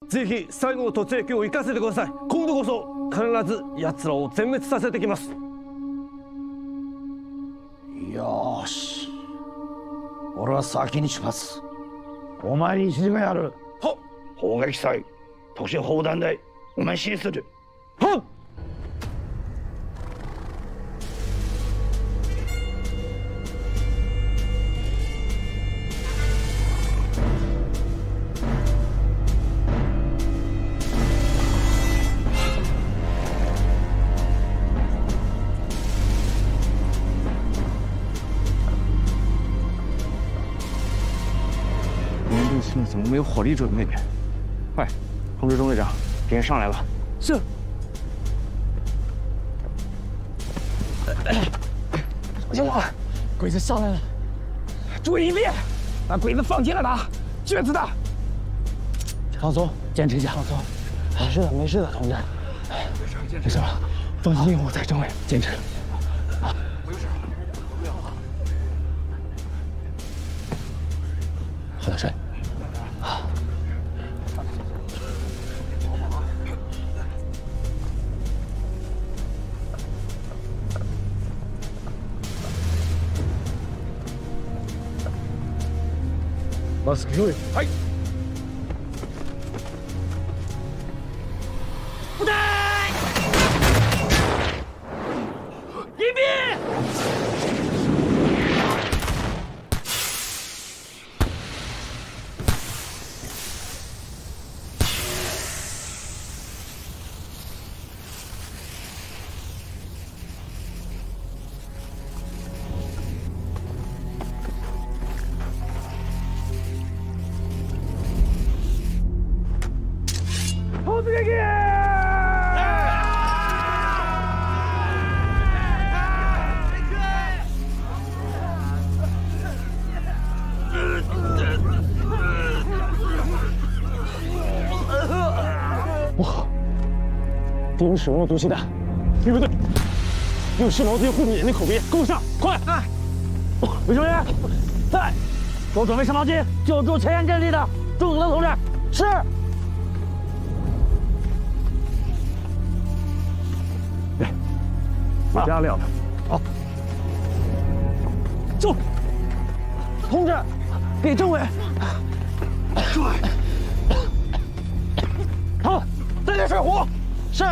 ぜひ最後の突撃を行かせてください。今度こそ必ず奴らを全滅させてきます。よし。俺は先に出発。お前に指示がやる。はっ。砲撃隊、特殊砲弾隊，我们先死的。はっ。现在怎么没有火力准备？快，通知中队长，别人上来了。是。小心我，鬼子上来了！注意力，把鬼子放进来打，撅子的。放松，坚持一下。放松，没事的，没事的，同志。没事了，放心，我在政委，坚持。啊，我有事，不要啊。好点睡。 マスク用意。はい。部队，迎宾。不好，敌人使用了毒气弹，预备队用湿毛巾护住眼睛口鼻，跟我上，快！卫生员在，给我准备湿毛巾，救助前沿阵地的朱子登同志。是。对，加料的。好。走，同志，给政委。好，再点水壶。是。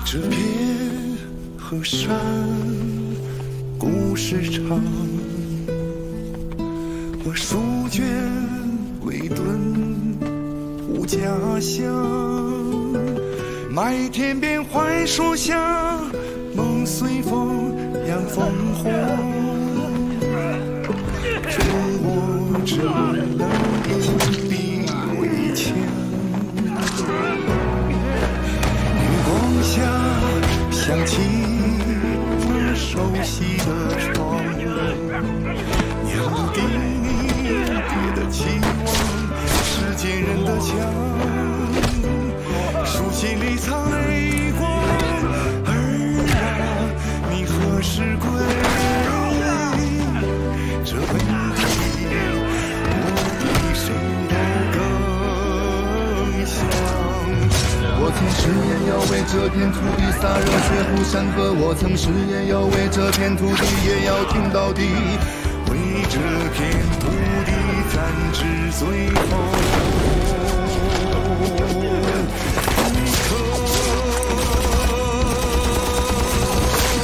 这片河山故事长，我书卷未顿无家乡。麦田边槐树下，梦随风扬烽火。中我只能硬币为枪。 下响起我熟悉的窗，娘爹的期望，世间人的墙，书信里藏泪光。儿啊，你何时归？这问题，我比谁都更想。 我曾誓言要为这片土地洒热血谱山河，我曾誓言要为这片土地也要挺到底，为这片土地咱至最后。一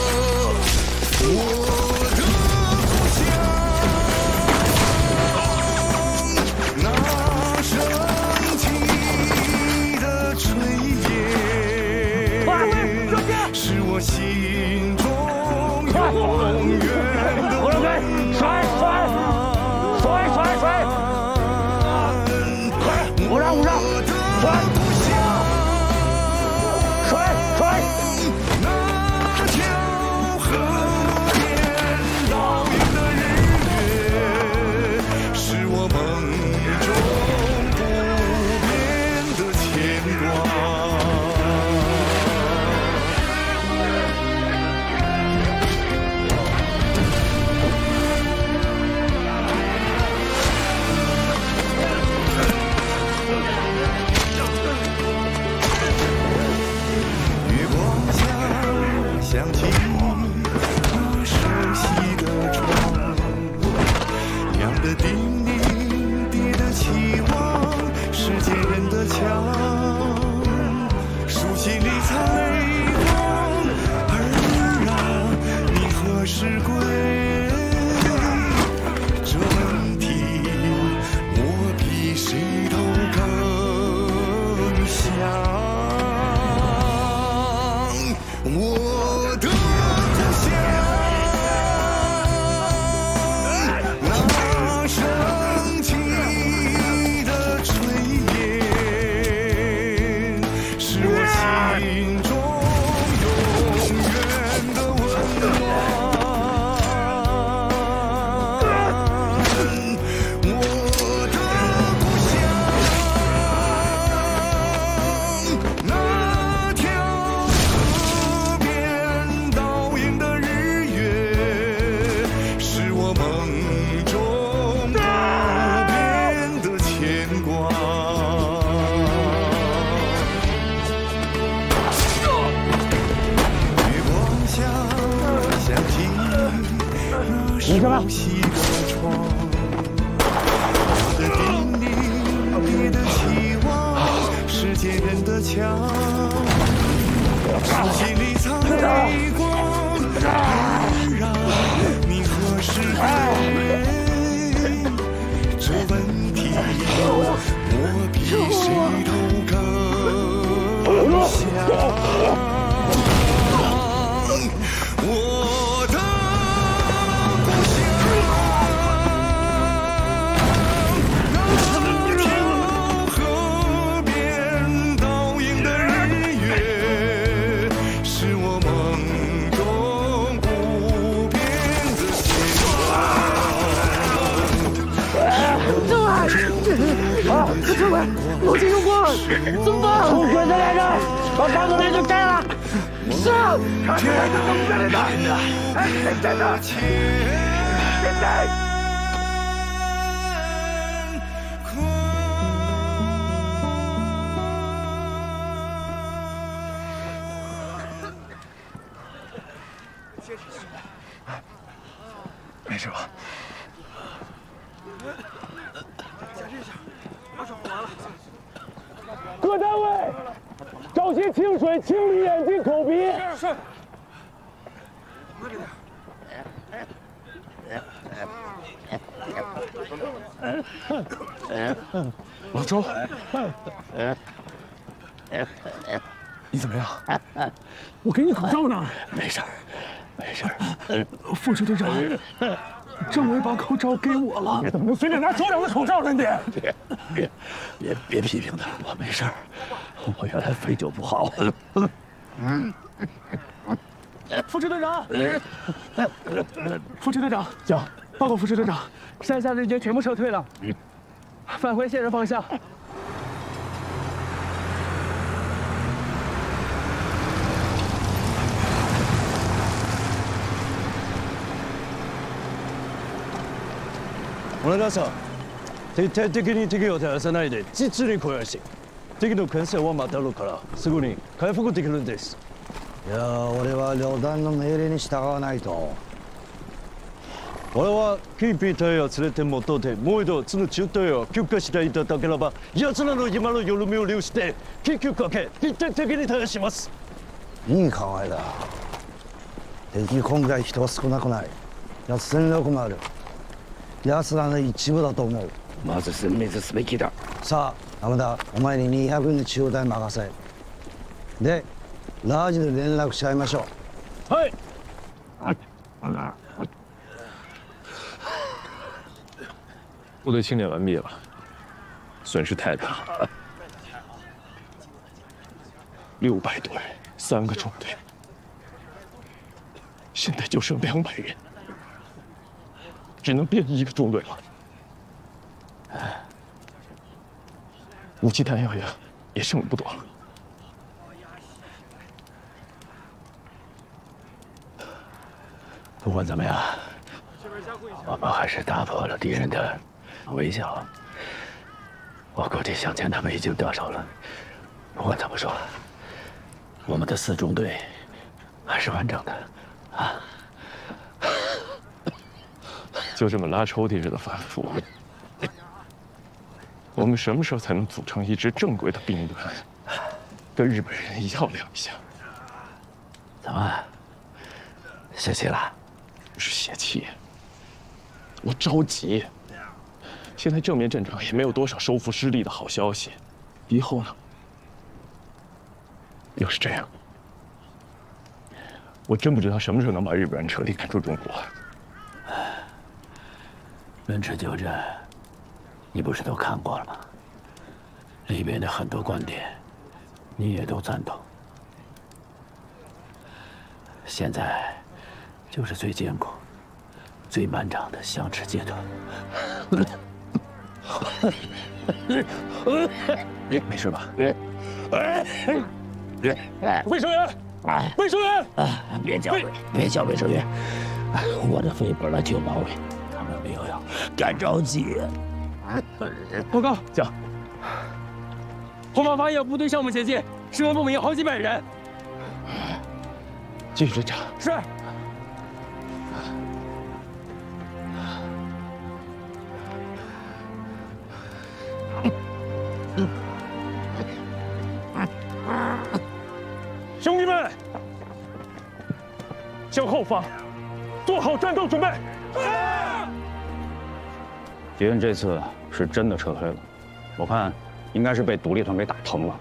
刻。心中永远的温暖。甩！不让！甩！那条河边倒映的日月，是我梦中不变的牵挂。想起那熟悉的窗，亮的叮咛，低的期望，世间人的墙，书信里藏泪光。儿啊，你何时归？这问题，我比谁都更想。我的故乡，那升起的炊烟，是我心中永远的温暖。我的故乡，那条河边倒映的日月，是我梦中不变的牵挂。月光下，想起那熟悉的窗，我的叮咛，你的期望，世间人的墙。书信里藏泪光，儿啊，你何时归？这问题，我比谁都更想。我的故乡，那条河边倒映的日月，是我梦中不变的牵挂。政委，路径用光了，怎么办？从鬼子来着，把房子来就摘了。是啊，现在就这么在的，现在。没事吧？各单位，找些清水清理眼睛、口鼻。是。老周，你怎么样？我给你口罩呢。没事，没事。副支队长，政委把口罩给我了，怎么能随便拿首长的口罩呢？你别批评他，我没事。我原来肺就不好。副支队长，副支队长，讲，报告副支队长，山下日军全部撤退了，返回现任方向。お願いします。徹底的に敵を照らさないで実に肥やし、敵の牽制を待たるからすぐに回復できるんです。いや俺は旅団の命令に従わないと。俺はキーピー隊を連れて戻ってもう一度その中隊を休暇していただければ、奴らの今の緩みを利用して緊急かけ徹底的に対します。いい考えだ。敵今回人は少なくない。奴戦力もある。奴らの一部だと思う。まず殲滅すべきだ。さあ山田、お前に200人の中隊任せ。でラージで連絡し合いましょう。嘿。部队清点完毕了，损失太大，600多人，3个中队，现在就剩200人，只能编1个中队了。武器弹药也剩不多了。不管怎么样，我们还是打破了敌人的围剿。我估计向前他们已经得手了。不管怎么说，我们的4中队还是完整的啊！就这么拉抽屉似的反复，我们什么时候才能组成一支正规的兵团，跟日本人较量一下？怎么，泄气了？不是泄气，我着急。现在正面战场也没有多少收复失地的好消息，以后呢？要是这样，我真不知道什么时候能把日本人彻底赶出中国。滇池旧镇，你不是都看过了吗？里边的很多观点，你也都赞同。现在就是最艰苦、最漫长的相持阶段。没事吧？卫生员，卫生员，别叫卫生员，我的肺本来就毛病，他们没有要干着急。报告，讲。后方发现部队项目前进，声援不明，好几百人。继续侦查。是。兄弟们，向后方做好战斗准备。敌人这次是真的撤退了，我看应该是被独立团给打疼了。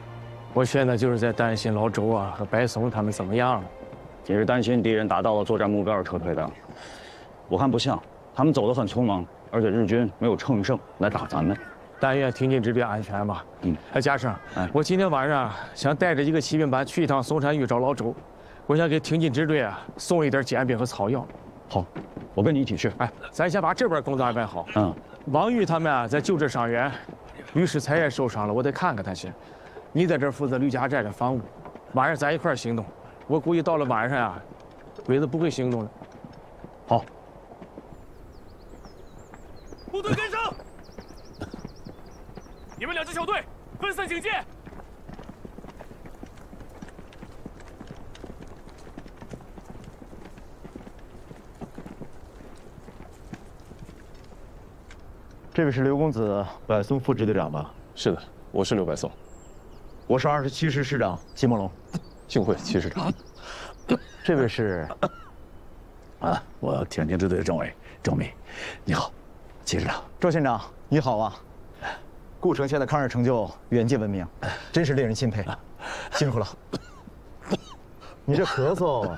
我现在就是在担心老周啊和白松他们怎么样了。你是担心敌人达到了作战目标而撤退的？我看不像，他们走得很匆忙，而且日军没有乘胜来打咱们。但愿挺进支队安全吧。嘉诚，我今天晚上想带着一个骑兵班去一趟松山峪找老周，我想给挺进支队送一点煎饼和草药。好，我跟你一起去。咱先把这边工作安排好。王玉他们在救治伤员，于世才也受伤了，我得看看他先。你在这儿负责吕家寨的防务，晚上咱一块儿行动。我估计到了晚上鬼子不会行动了。好。部队跟上！你们2支小队分散警戒。这位是刘公子百松副支队长吧？是的，我是刘百松。我是27师师长季梦龙。幸会，齐师长。这位是我挺进支队的政委周密，你好，齐师长。周县长，你好啊！顾城县的抗日成就远近闻名，真是令人钦佩，辛苦了。你这咳嗽，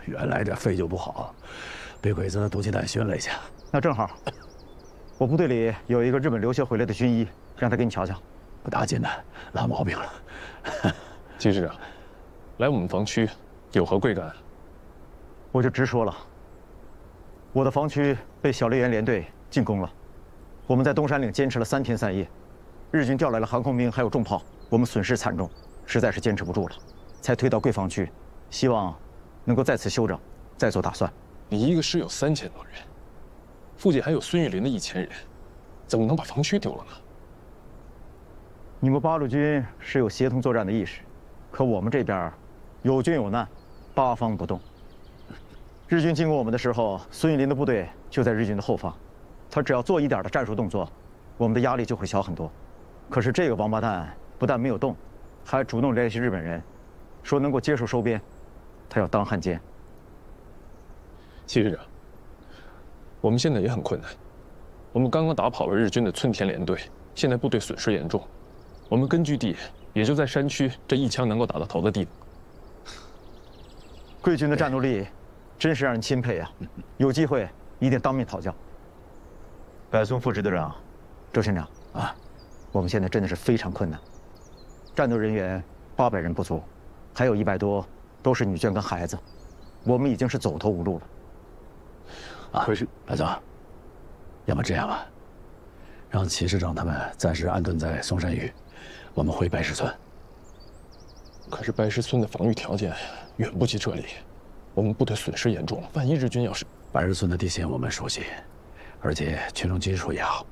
原来这肺就不好，被鬼子的毒气弹熏了一下。那正好，我部队里有一个日本留学回来的军医，让他给你瞧瞧。不打紧的，老毛病了。季师长，来我们防区有何贵干？我就直说了，我的防区被小笠原联队进攻了，我们在东山岭坚持了3天3夜，日军调来了航空兵还有重炮，我们损失惨重，实在是坚持不住了，才退到贵防区，希望能够在此休整，再做打算。你一个师有3000多人，附近还有孙玉林的1000人，怎么能把防区丢了呢？你们八路军是有协同作战的意识，可我们这边有军有难，八方不动。日军经过我们的时候，孙玉林的部队就在日军的后方，他只要做一点的战术动作，我们的压力就会小很多。可是这个王八蛋不但没有动，还主动联系日本人，说能够接受收编，他要当汉奸。季师长，我们现在也很困难，我们刚刚打跑了日军的村田联队，现在部队损失严重。我们根据地也就在山区这一枪能够打到头的地方。贵军的战斗力真是让人钦佩啊！有机会一定当面讨教。百松副支队长，周县长啊，我们现在真的是非常困难，战斗人员800人不足，还有100多都是女眷跟孩子，我们已经是走投无路了。啊，可是白总，要么这样吧，让齐师长他们暂时安顿在松山峪，我们回白石村。可是白石村的防御条件远不及这里，我们部队损失严重，万一日军要是……白石村的地形我们熟悉，而且群众基础也好。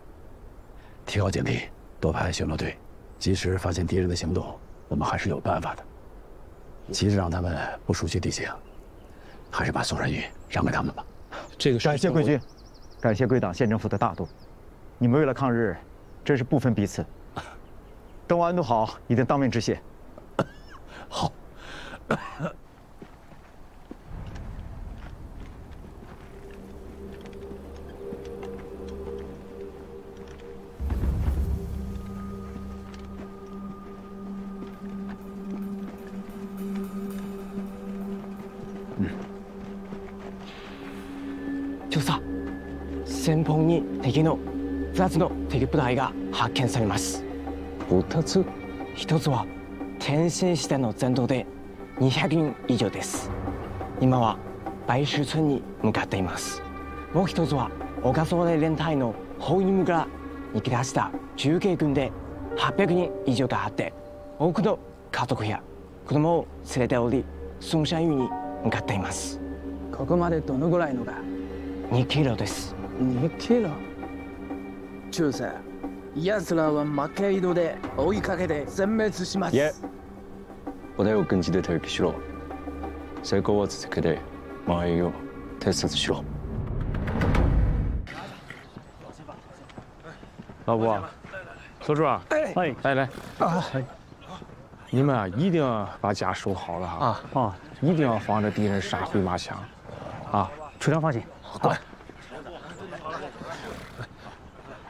提高警惕，多派巡逻队，及时发现敌人的行动，我们还是有办法的。齐师长他们不熟悉地形，还是把松山峪让给他们吧。这个感谢贵军，感谢贵党县政府的大度，你们为了抗日，真是不分彼此。等我安顿好，一定当面致谢。好。調査、前方に敵の2つの敵部隊が発見されます。2つ？1つは天津市での戦闘で200人以上です。今は白石村に向かっています。もう1つは小笠原連隊の包囲務から逃げ出した重慶軍で800人以上があって、多くの家族や子供を連れており、松山峪に向かっています。ここまでどのぐらいのが2キロです。2キロ。中佐、奴らは負け移動で追いかけて全滅します。いえ、部隊を軍事で待機しろ。成功は続けて前へを偵察しろ。老伯，所长，哎，来来啊，你们啊一定要把家守好了哈啊，一定要防着敌人杀回马枪啊。处长放心，乖。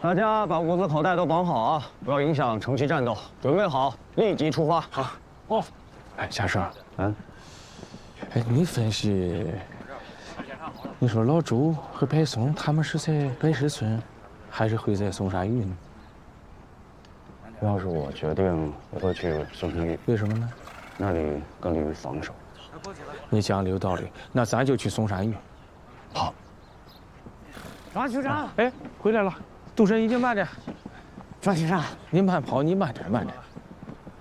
大家把物资口袋都绑好啊，不要影响城区战斗。准备好，立即出发。好。哦。哎，夏生，哎，你分析，你说老周和白松他们是在白石村，还是会在松山峪呢？要是我决定，我会去松山峪。为什么呢？那里更利于防守。你讲的有道理，那咱就去松山峪。好。张局长，哎，回来了。杜神，你慢点。张局长，你慢跑，你慢点，慢点。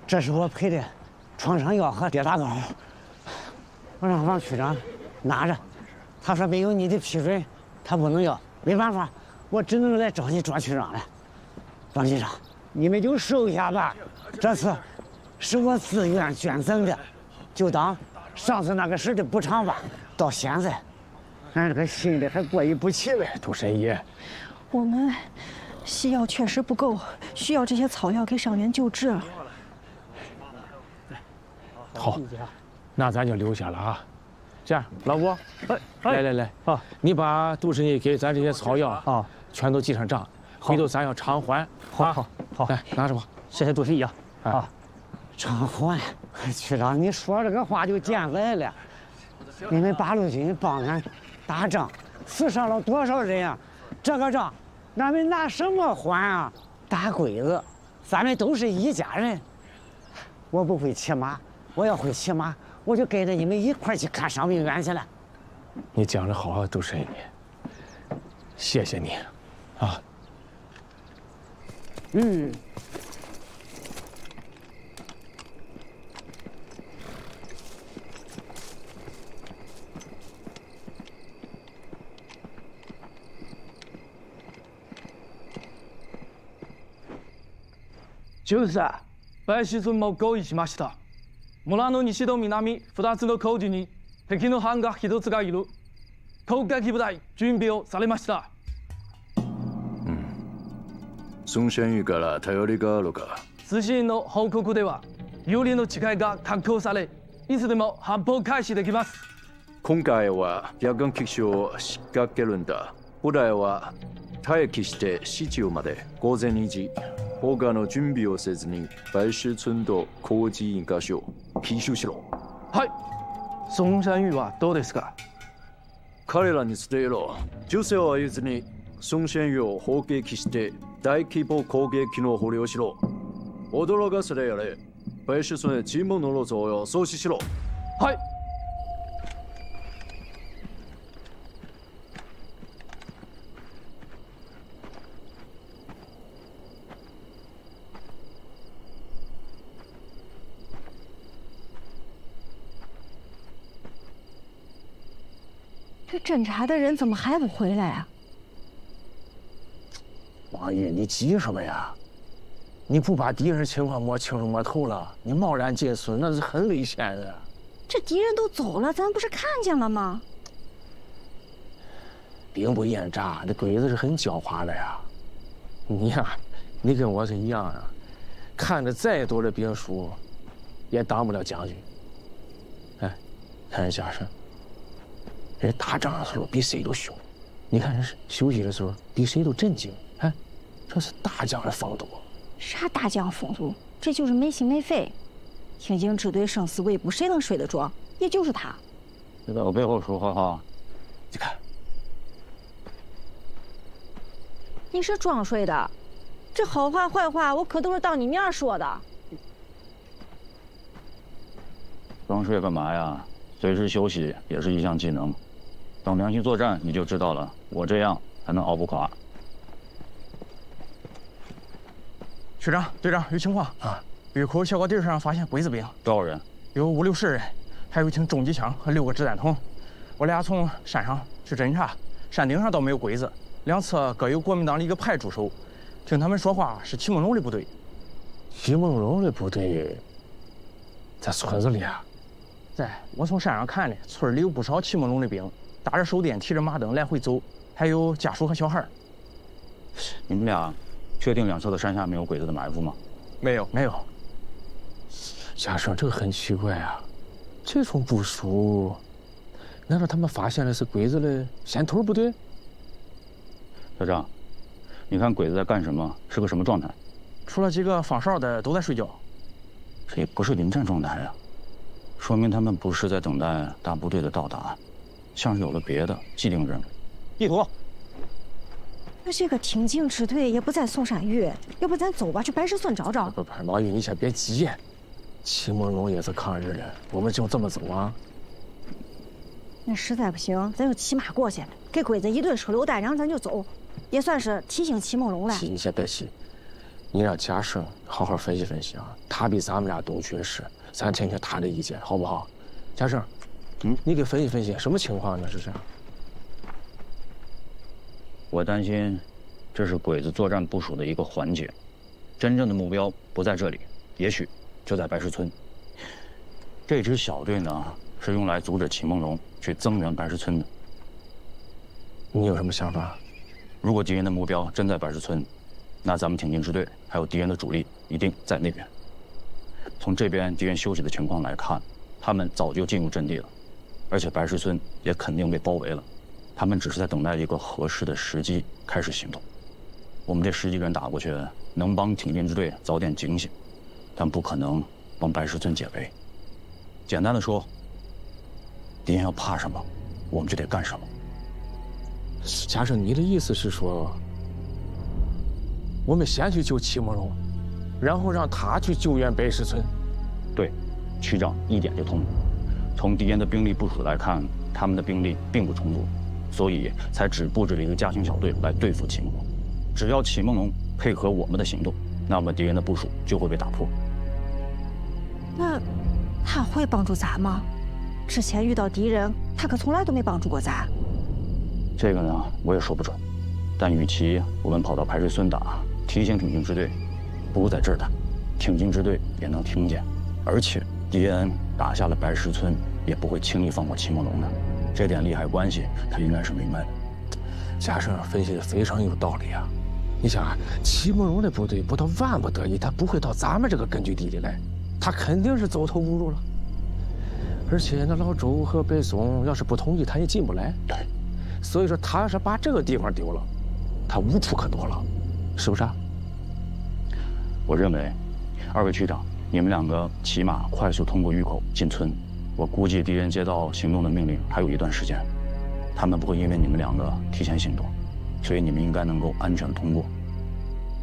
这是我配的创伤药和跌打膏，我让王区长拿着。他说没有你的批准，他不能要。没办法，我只能来找你庄区长了。庄局长，你们就收下吧，这次是我自愿捐赠的，就当上次那个事的补偿吧。到现在，俺这个心里还过意不去呗。杜神医，我们西药确实不够，需要这些草药给伤员救治。好，那咱就留下了啊。这样，老吴，来啊，你把杜神医给咱这些草药啊，全都记上账，回头咱要偿还。好，来拿着吧。谢谢杜神医啊。啊，偿还，区长，你说这个话就见外了。你们八路军帮俺打仗，死伤了多少人啊？这个账，俺们拿什么还啊？大鬼子，咱们都是一家人。我不会骑马，我要会骑马，我就跟着你们一块去看伤病员去了。你讲得好啊，杜神医，谢谢你，啊。嗯。就是白石村も合意しました。村の西と南2つの工事に敵の班が1つがいる。攻撃部隊準備をされました。松山峪から頼りがあるか。通信の報告では有利の地形が確保され、いつでも反砲開始できます。今回は夜間基地を仕掛けるんだ。部隊は待機して市中まで午前2時。他の準備をせずに白石村と工事1箇所奇襲しろ。はい。松山裕はどうですか？彼らに伝えろ。銃声を合図に孫仙玉を砲撃して大規模攻撃の捕虜をしろ。驚かせてやれ。白石村チームの路を阻止しろ。はい。这侦查的人怎么还不回来啊？王爷，你急什么呀？你不把敌人情况摸清楚摸透了，你贸然进村那是很危险的。这敌人都走了，咱不是看见了吗？兵不厌诈，这鬼子是很狡猾的呀。你呀，你跟我是一样啊，看着再多的兵书，也当不了将军。哎，看人家是。人打仗的时候比谁都凶，你看人休息的时候比谁都镇静，哎，这是大将的风度。啥大将风度？这就是没心没肺。挺进支队生死未卜，谁能睡得着？也就是他。别在我背后说坏话。你看，你是装睡的，这好话坏话我可都是当你面说的。装睡干嘛呀？随时休息也是一项技能。等良心作战，你就知道了。我这样才能熬不垮。学长、队长，有情况啊！峪口小高地上发现鬼子兵，多少人？有5、60人，还有一挺重机枪和6个子弹筒。我俩从山上去侦查，山顶上倒没有鬼子，两侧各有国民党的一个派驻守。听他们说话是齐梦龙的部队。齐梦龙的部队在村子里啊？在，我从山上看的，村里有不少齐梦龙的兵，打着手电，提着马灯来回走，还有家属和小孩。你们俩确定两侧的山下没有鬼子的埋伏吗？没有，没有。家生，这个很奇怪啊，这种部署，难道他们发现的是鬼子的先头部队？小张，你看鬼子在干什么？是个什么状态？除了几个放哨的都在睡觉。这也不是临战状态啊。说明他们不是在等待大部队的到达，像是有了别的既定任务。地图。那这个挺进支队也不在松山峪，要不咱走吧，去白石村找找。不，老爷，你先别急。齐梦龙也是抗日的，我们就这么走啊？那实在不行，咱就骑马过去，给鬼子一顿手榴弹，然后咱就走，也算是提醒齐梦龙了。你先别急，你让家生好好分析分析啊，他比咱们俩懂军事。咱听听他的意见，好不好？家生，你给分析分析，什么情况呢？这是？我担心，这是鬼子作战部署的一个环节，真正的目标不在这里，也许就在白石村。这支小队呢，是用来阻止齐梦龙去增援白石村的。你有什么想法？如果敌人的目标真在白石村，那咱们挺进支队还有敌人的主力一定在那边。从这边敌人休息的情况来看，他们早就进入阵地了，而且白石村也肯定被包围了，他们只是在等待一个合适的时机开始行动。我们这10几个人打过去，能帮挺进支队早点警醒，但不可能帮白石村解围。简单的说，敌人要怕什么，我们就得干什么。家生，你的意思是说，我们先去救齐梦龙，然后让他去救援白石村？对，区长一点就通了。从敌人的兵力部署来看，他们的兵力并不充足，所以才只布置了一个家庭小队来对付齐梦龙。只要齐梦龙配合我们的行动，那么敌人的部署就会被打破。那他会帮助咱吗？之前遇到敌人，他可从来都没帮助过咱。这个呢，我也说不准。但与其我们跑到白石村打，提醒挺进支队，不如在这儿打，挺进支队也能听见。而且敌人打下了白石村，也不会轻易放过齐梦龙的。这点利害关系，他应该是明白的。家生分析的非常有道理啊！你想啊，齐梦龙的部队不到万不得已，他不会到咱们这个根据地里来，他肯定是走投无路了。而且那老周和白松要是不同意，他也进不来。对，所以说他要是把这个地方丢了，他无处可躲了，是不是啊？我认为，2位区长，你们2个骑马快速通过峪口进村，我估计敌人接到行动的命令还有一段时间，他们不会因为你们两个提前行动，所以你们应该能够安全的通过。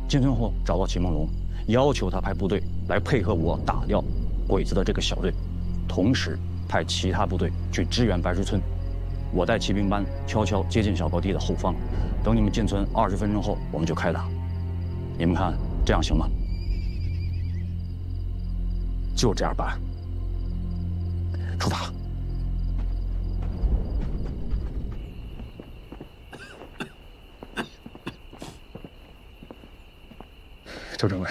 进村后找到齐梦龙，要求他派部队来配合我打掉鬼子的这个小队，同时派其他部队去支援白石村。我带骑兵班悄悄接近小高地的后方，等你们进村20分钟后，我们就开打。你们看这样行吗？就这样办。出发。周政委，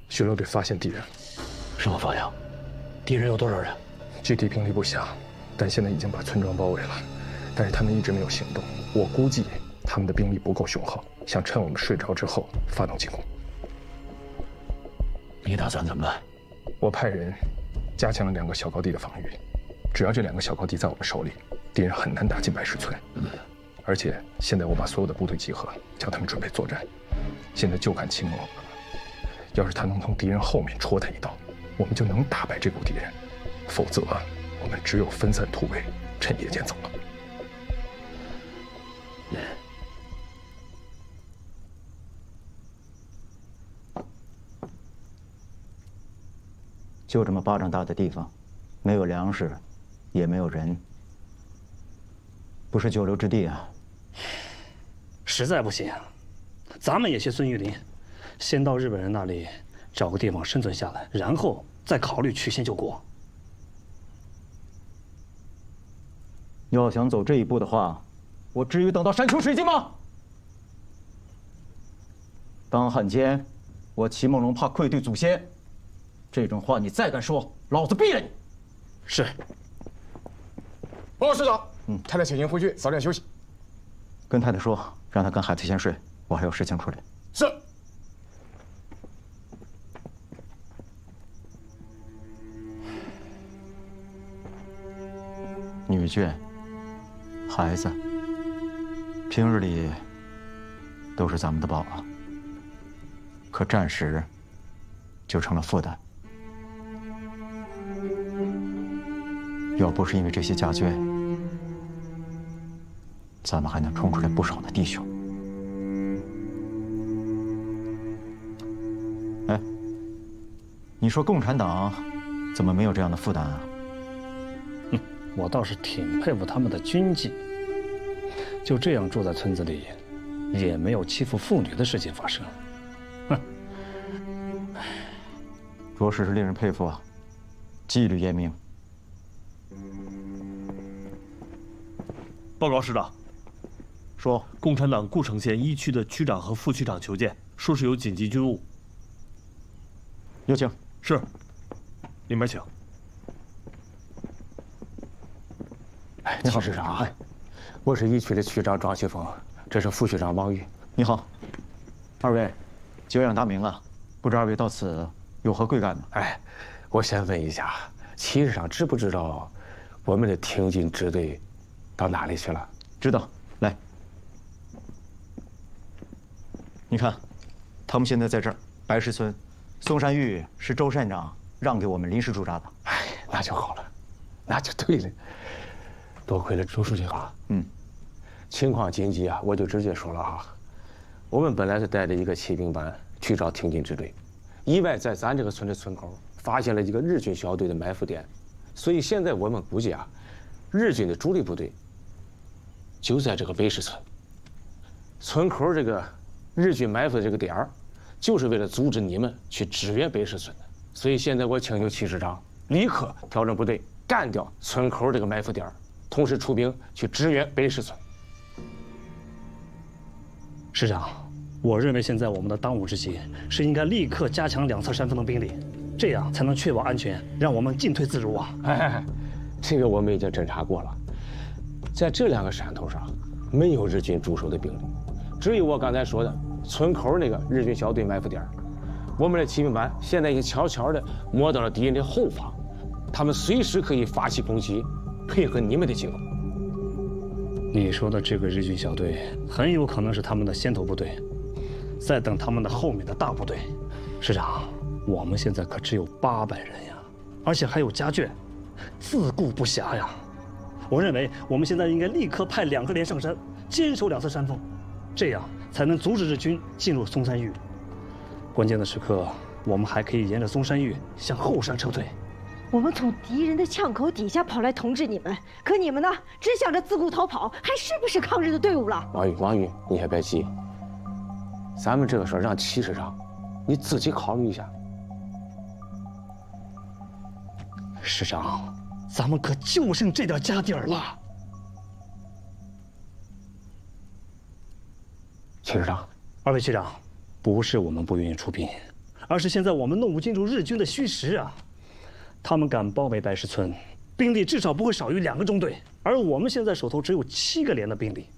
巡逻队发现敌人。什么方向？敌人有多少人？具体兵力不详，但现在已经把村庄包围了。但是他们一直没有行动，我估计他们的兵力不够雄厚，想趁我们睡着之后发动进攻。你打算怎么办？我派人加强了2个小高地的防御，只要这2个小高地在我们手里，敌人很难打进白石村。而且现在我把所有的部队集合，叫他们准备作战。现在就看秦梦龙了。要是他能从敌人后面戳他一刀，我们就能打败这股敌人；否则，我们只有分散突围，趁夜间走了。就这么巴掌大的地方，没有粮食，也没有人，不是久留之地啊！实在不行，咱们也学孙玉林，先到日本人那里找个地方生存下来，然后再考虑曲线救国。要想走这一步的话，我至于等到山穷水尽吗？当汉奸，我齐梦龙怕愧对祖先。这种话你再敢说，老子毙了你！是。报告师长，太太请您回去早点休息。跟太太说，让她跟孩子先睡，我还有事情处理。是。女眷、孩子，平日里都是咱们的宝啊，可战时就成了负担。要不是因为这些家眷，咱们还能冲出来不少的弟兄。哎，你说共产党怎么没有这样的负担啊？我倒是挺佩服他们的军纪，就这样住在村子里，也没有欺负妇女的事情发生。哼，着实是令人佩服啊，纪律严明。报告师长，说共产党故城县1区的区长和副区长求见，说是有紧急军务。有请。是，里面请。你好，市长。我是1区的区长庄旭峰，这是副区长王宇。你好，二位久仰大名了，不知二位到此有何贵干呢？哎，我先问一下，齐市长知不知道我们的挺进支队到哪里去了？知道。来，你看，他们现在在这儿，白石村，松山峪是周县长让给我们临时驻扎的。哎，那就好了，那就对了。多亏了周书记啊。情况紧急啊，我就直接说了啊。我们本来是带着一个骑兵班去找挺进支队，意外在咱这个村的村口发现了一个日军小队的埋伏点，所以现在我们估计啊，日军的主力部队就在这个北石村。村口这个日军埋伏的这个点儿，就是为了阻止你们去支援北石村的。所以现在我请求齐市长立刻调整部队，干掉村口这个埋伏点儿，同时出兵去支援北石村。师长，我认为现在我们的当务之急是应该立刻加强两侧山峰的兵力，这样才能确保安全，让我们进退自如啊！哎，这个我们已经侦查过了，在这2个山头上没有日军驻守的兵力，只有我刚才说的村口那个日军小队埋伏点。我们的骑兵班现在已经悄悄地摸到了敌人的后方，他们随时可以发起攻击，配合你们的行动。你说的这个日军小队很有可能是他们的先头部队，在等他们的后面的大部队。师长，我们现在可只有800人呀而且还有家眷，自顾不暇呀。我认为我们现在应该立刻派2个连上山，坚守2侧山峰，这样才能阻止日军进入松山峪。关键的时刻，我们还可以沿着松山峪向后山撤退。我们从敌人的枪口底下跑来统治你们，可你们呢，只想着自顾逃跑，还是不是抗日的队伍了？王宇，你先别急，咱们这个事儿让齐师长，你自己考虑一下。师长，咱们可就剩这点家底儿了。齐师长，2位区长，不是我们不愿意出兵，而是现在我们弄不清楚日军的虚实啊。他们敢包围白石村，兵力至少不会少于2个中队，而我们现在手头只有7个连的兵力，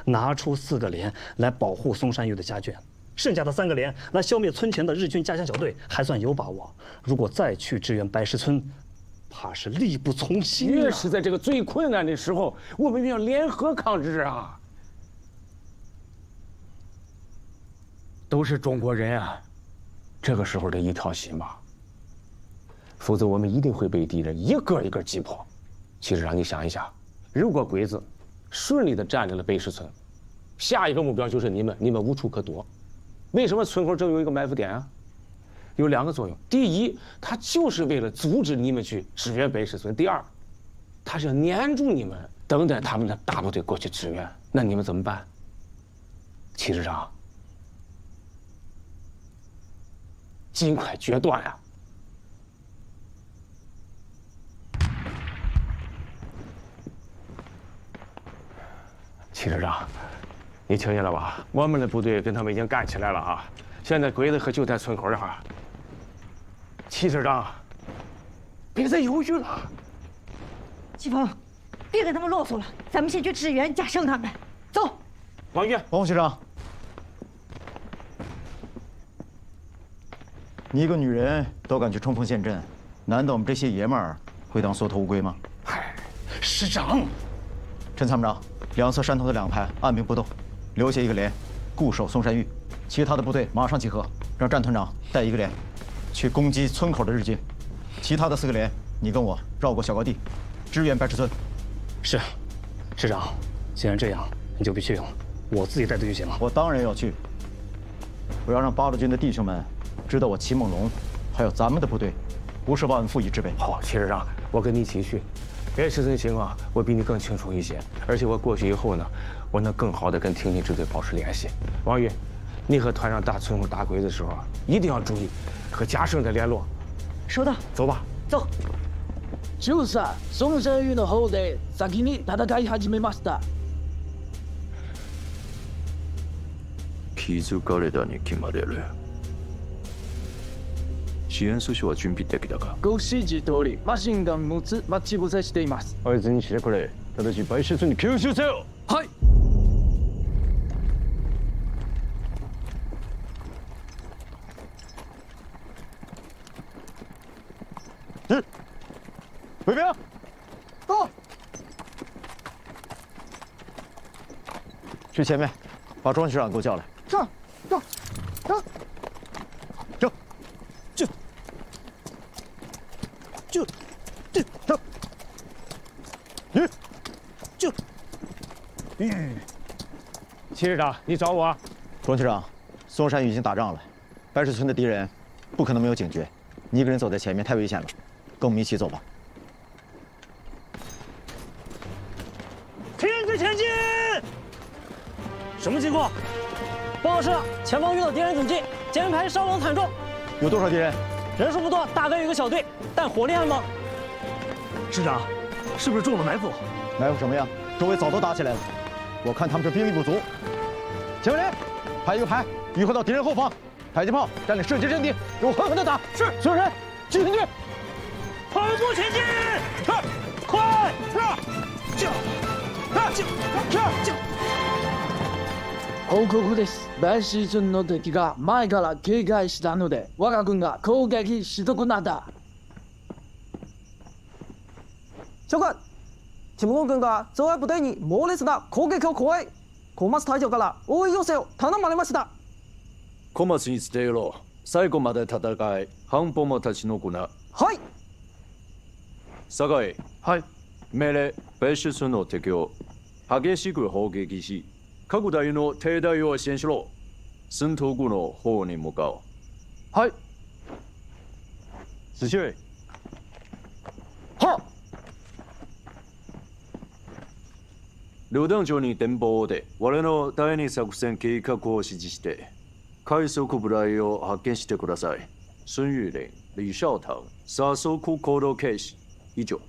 拿出4个连来保护松山峪的家眷，剩下的3个连来消灭村前的日军加强小队，还算有把握。如果再去支援白石村，怕是力不从心啊。越是在这个最困难的时候，我们要联合抗日啊！都是中国人啊，这个时候得一条心嘛。否则我们一定会被敌人一个一个击破。其实让你想一想，如果鬼子顺利地占领了白石村，下一个目标就是你们无处可躲。为什么村口正有一个埋伏点啊？有2个作用：第一，它就是为了阻止你们去支援白石村；第二，它是要黏住你们，等待他们的大部队过去支援。那你们怎么办？齐师长，尽快决断呀！齐师长，你听见了吧？我们的部队跟他们已经干起来了啊！现在鬼子可就在村口这儿。齐师长，别再犹豫了。季风，别跟他们啰嗦了，咱们先去支援加胜他们。走。王岳，王副学长，你一个女人都敢去冲锋陷阵，难道我们这些爷们儿会当缩头乌龟吗？嗨，师长，陈参谋长。2侧山头的2排按兵不动，留下1个连固守松山峪，其他的部队马上集合，让战团长带1个连去攻击村口的日军，其他的4个连你跟我绕过小高地，支援白石村。是，师长，既然这样，你就别去了，我自己带队就行了。我当然要去，我要让八路军的弟兄们知道我齐梦龙还有咱们的部队不是忘恩负义之辈。好，齐师长，我跟你一起去。白石村情况我比你更清楚一些，而且我过去以后呢，我能更好的跟挺进支队保持联系。王宇，你和团长打村口打鬼子的时候，一定要注意和加胜的联络。收到。走吧。走。就是松山峪の方で先に戦い始めました。気づかれたに決まれる。支援阻止は準備的だが。ご指示通り、マシンガン6つ待ち伏せしています。合図にしてくれ。ただし白石村に吸収せよ。はい。卫兵，到。去前面，把庄学长给我叫来。是，走，走，走，走，齐师长，你找我。庄学长，松山峪已经打仗了，白石村的敌人不可能没有警觉，你一个人走在前面太危险了，跟我们一起走吧。停止前进！什么情况？报告师长，前方遇到敌人阻击，前排伤亡惨重。有多少敌人？人数不多，大概有个小队，但火力很猛。师长，是不是中了埋伏？埋伏什么呀？周围早都打起来了。我看他们这兵力不足。前面人，排一个排，迂回到敌人后方，迫击炮占领射击阵地，给我狠狠的打！是，所有人进前去，跑步前进！快！報告です。白石村の敵が前から警戒したので、我が軍が攻撃し損なった。長官、チムゴン軍が増援部隊に猛烈な攻撃を加え、小松隊長から応援要請を頼まれました。小松に伝えろ。最後まで戦い、半歩も立ち退くな。はい。酒井。はい。命令別室の敵を激しく砲撃し、各隊の停滞を支援しろ。戦闘区の方に向かう。はい。子秀。は。旅団長に電報で我の第二作戦計画を指示して、快速部隊を派遣してください。孙玉玲、李少腾，杀手库行动开始，以上。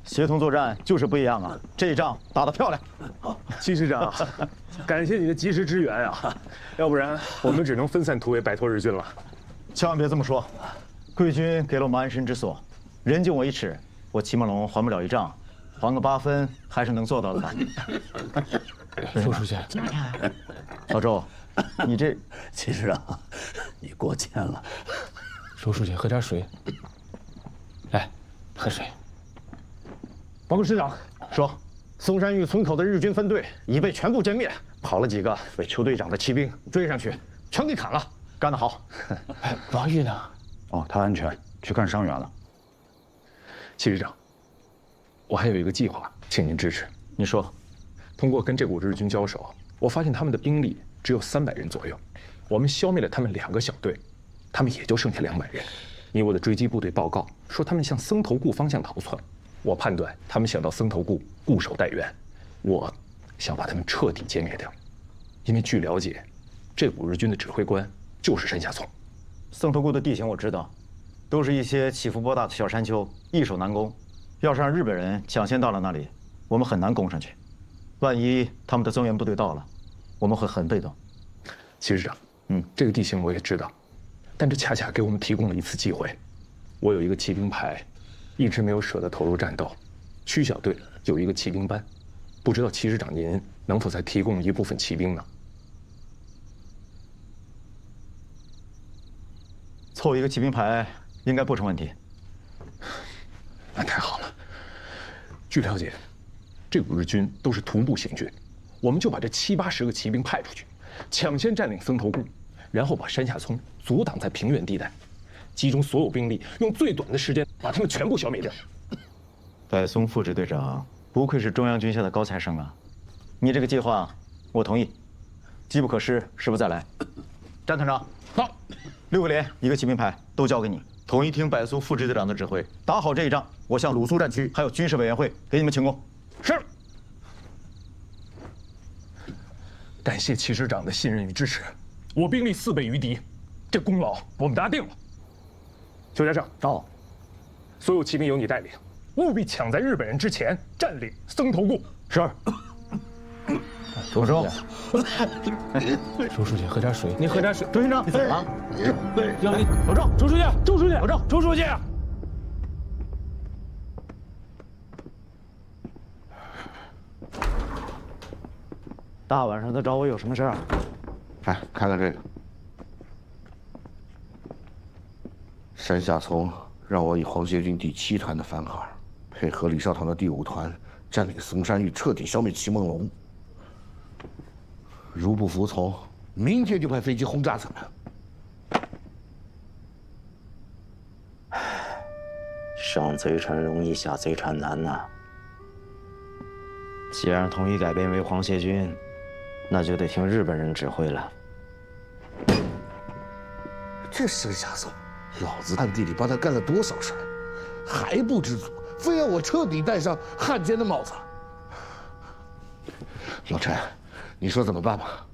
协同作战就是不一样啊！这一仗打得漂亮。戚师长，感谢你的及时支援啊！要不然我们只能分散突围，摆脱日军了。千万别这么说，贵军给了我们安身之所，人敬我一尺，我齐梦龙还不了一仗，还个8分还是能做到的吧？周书记，老周，你这戚师长，你过谦了。周书记，喝点水。来，喝水。报告师长，说松山峪村口的日军分队已被全部歼灭，跑了几个为邱队长的骑兵追上去，全给砍了，干得好。王玉呢？哦，他安全，去看伤员了。戚师长，我还有一个计划，请您支持。你说，通过跟这股日军交手，我发现他们的兵力只有300人左右，我们消灭了他们2个小队，他们也就剩下200人。以我的追击部队报告说，他们向僧头固方向逃窜。我判断他们想到僧头固固守待援，我想把他们彻底歼灭掉。因为据了解，这股日军的指挥官就是山下聪。僧头固的地形我知道，都是一些起伏波大的小山丘，易守难攻。要是让日本人抢先到了那里，我们很难攻上去。万一他们的增援部队到了，我们会很被动。戚师长，这个地形我也知道，但这恰恰给我们提供了一次机会。我有一个骑兵排。一直没有舍得投入战斗，区小队有一个骑兵班，不知道戚师长您能否再提供一部分骑兵呢？凑一个骑兵排应该不成问题。那太好了。据了解，这股日军都是徒步行军，我们就把这70、80个骑兵派出去，抢先占领僧头固，然后把山下聪阻挡在平原地带。集中所有兵力，用最短的时间把他们全部消灭掉。柏松副支队长不愧是中央军校的高材生啊！你这个计划我同意，机不可失，时不再来。詹团长，到，6个连1个骑兵排都交给你，统一听柏松副支队长的指挥，打好这一仗。我向鲁苏战区还有军事委员会给你们请功。是。感谢戚师长的信任与支持，我兵力4倍于敌，这功劳我们答定了。邱家胜，到，所有骑兵由你带领，务必抢在日本人之前占领僧头固。是。周书记，周书记，喝点水。你喝点水。周军长，你怎么了？让你老赵，周书记，周书记，老赵，周书记。大晚上的找我有什么事儿？哎，看看这个。山下聪让我以皇协军第7团的番号，配合李少棠的第5团，占领松山峪，彻底消灭齐梦龙。如不服从，明天就派飞机轰炸他们。上贼船容易，下贼船难呐。既然统一改编为皇协军，那就得听日本人指挥了。这山下聪！老子暗地里帮他干了多少事儿，还不知足，非要我彻底戴上汉奸的帽子。老陈，你说怎么办吧？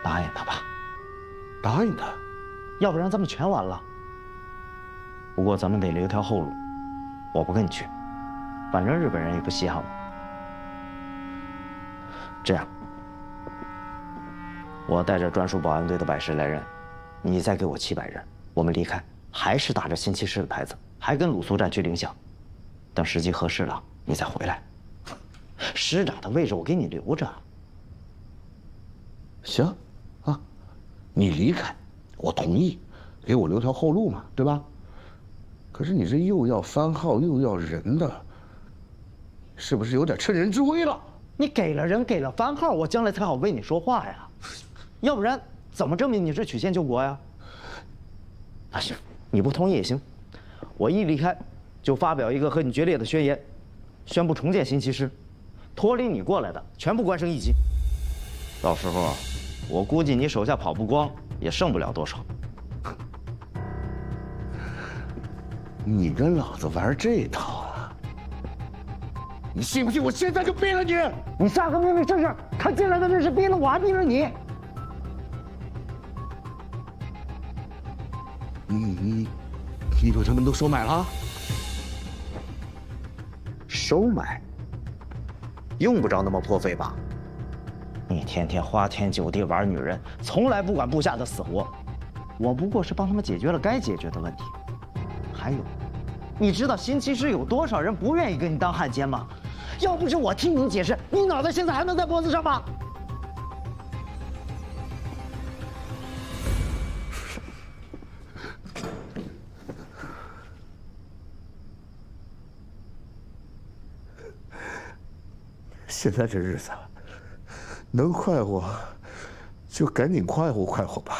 答应他吧。答应他？要不然咱们全完了。不过咱们得留条后路。我不跟你去，反正日本人也不稀罕我。这样。我带着专属保安队的110来人，你再给我700人，我们离开，还是打着新七师的牌子，还跟鲁苏战区领饷。等时机合适了，你再回来。师长的位置我给你留着。行，啊，你离开，我同意，给我留条后路嘛，对吧？可是你这又要番号又要人的，是不是有点趁人之危了？你给了人，给了番号，我将来才好为你说话呀。要不然怎么证明你是曲线救国呀？啊，行，你不同意也行。我一离开，就发表一个和你决裂的宣言，宣布重建新骑师，脱离你过来的全部官升一级。到时候，我估计你手下跑不光，也剩不了多少。你跟老子玩这套啊？你信不信我现在就毙了你？你下个命令试试，看进来的人是逼了我还逼了你？你把他们都收买了？收买？用不着那么破费吧？你天天花天酒地玩女人，从来不管部下的死活。我不过是帮他们解决了该解决的问题。还有，你知道新骑师有多少人不愿意跟你当汉奸吗？要不是我听你解释，你脑袋现在还能在脖子上吗？现在这日子，能快活就赶紧快活快活吧。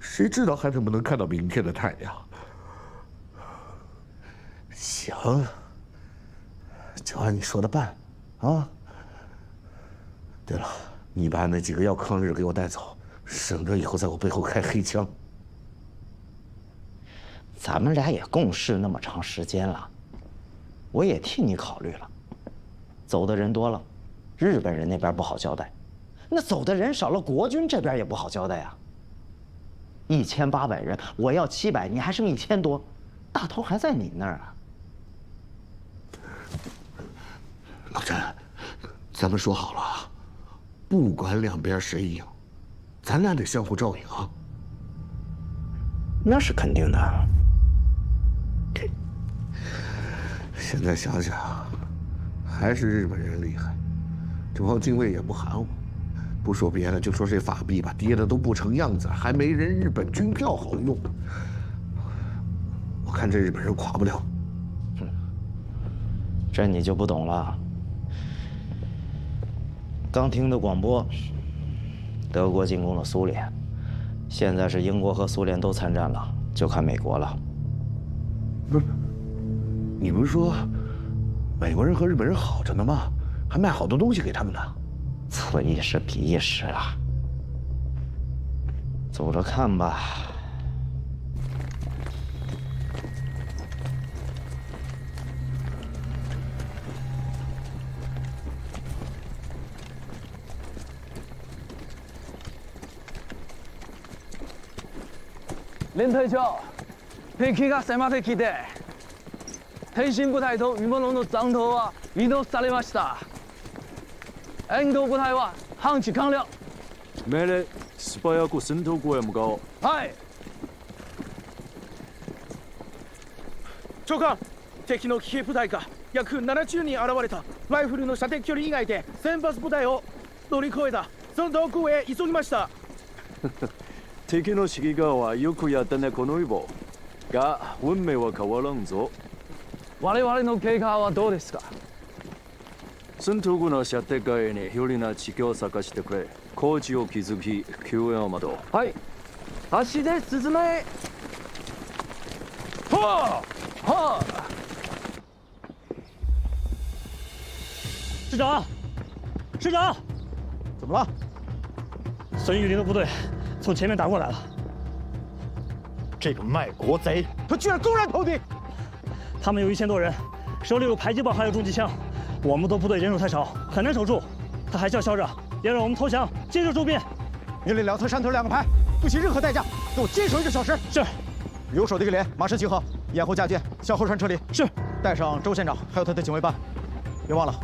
谁知道还能不能看到明天的太阳？行，就按你说的办，啊。对了，你把那几个要抗日给我带走，省得以后在我背后开黑枪。咱们俩也共事那么长时间了，我也替你考虑了。走的人多了，日本人那边不好交代；那走的人少了，国军这边也不好交代呀。1800人，我要700，你还剩1000多，大头还在你那儿啊。老詹，咱们说好了，不管两边谁赢，咱俩得相互照应啊。那是肯定的。现在想想，还是日本人厉害，这帮精卫也不含糊。不说别的，就说这法币吧，跌的都不成样子，还没人日本军票好用。我看这日本人垮不了。这你就不懂了。刚听的广播，德国进攻了苏联，现在是英国和苏联都参战了，就看美国了。不是，你不是说美国人和日本人好着呢吗？还卖好多东西给他们呢。此一时彼一时啊，走着看吧。連隊長、敵が迫ってきて、挺身部隊と見物の残党は移動されました。遠藤部隊は反撃完了。命令、素早く戦闘庫へ向かおう。はい。長官、敵の騎兵部隊が約70人現れた。ライフルの射程距離以外で先発部隊を乗り越えた。その遠くへ急ぎました。敵の指揮官はよくやったね、このイボ。が、運命は変わらんぞ。我々の経過はどうですか？戦闘後の射程外に有利な地形を探してくれ。工事を築き、救援を待とう。はい。足で進め。はあ！はあ！师长，师长，怎么了？孙玉林的部队从前面打过来了。这个卖国贼，他居然公然投敌！他们有1000多人，手里有迫击炮，还有重机枪。我们的部队人数太少，很难守住。他还叫嚣着要让我们投降，接受周边。命令两侧山头2个排，不惜任何代价，给我坚守1个小时。是。留守的一个连马上集合，掩护架舰向后山撤离。是。带上周县长，还有他的警卫班。别忘了，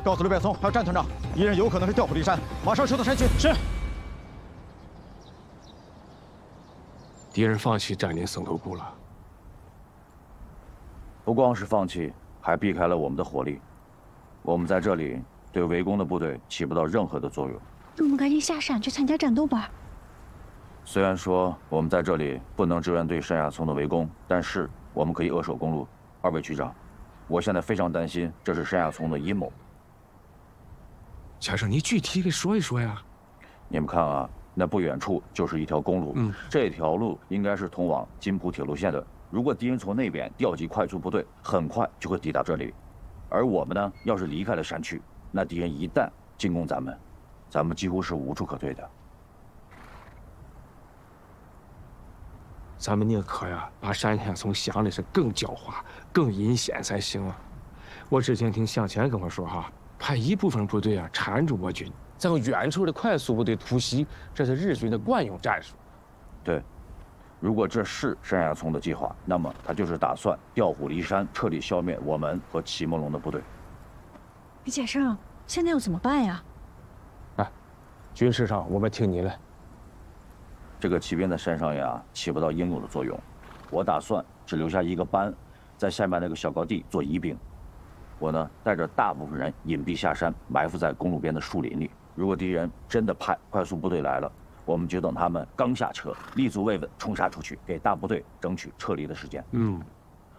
告诉刘柏松还有战团长，敌人有可能是调虎离山，马上撤到山区。是。敌人放弃占领省头部了。不光是放弃，还避开了我们的火力。我们在这里对围攻的部队起不到任何的作用。我们赶紧下山去参加战斗吧。虽然说我们在这里不能支援对山崖村的围攻，但是我们可以扼守公路。2位局长，我现在非常担心这是山崖村的阴谋。先生，你具体给说一说呀。你们看啊，那不远处就是一条公路，这条路应该是通往金浦铁路线的。如果敌人从那边调集快速部队，很快就会抵达这里。而我们呢，要是离开了山区，那敌人一旦进攻咱们几乎是无处可退的。咱们宁可呀，把单向聪想的是更狡猾、更阴险才行啊！我之前听向前跟我说哈，派一部分部队啊缠住我军，再用远处的快速部队突袭，这是日军的惯用战术。对，如果这是单向聪的计划，那么他就是打算调虎离山，彻底消灭我们和齐梦龙的部队。李先生，现在又怎么办呀？军事上我们听你的。这个骑兵在山上呀，起不到应有的作用。我打算只留下一个班，在下面那个小高地做疑兵。我呢，带着大部分人隐蔽下山，埋伏在公路边的树林里。如果敌人真的派快速部队来了，我们就等他们刚下车，立足未稳，冲杀出去，给大部队争取撤离的时间。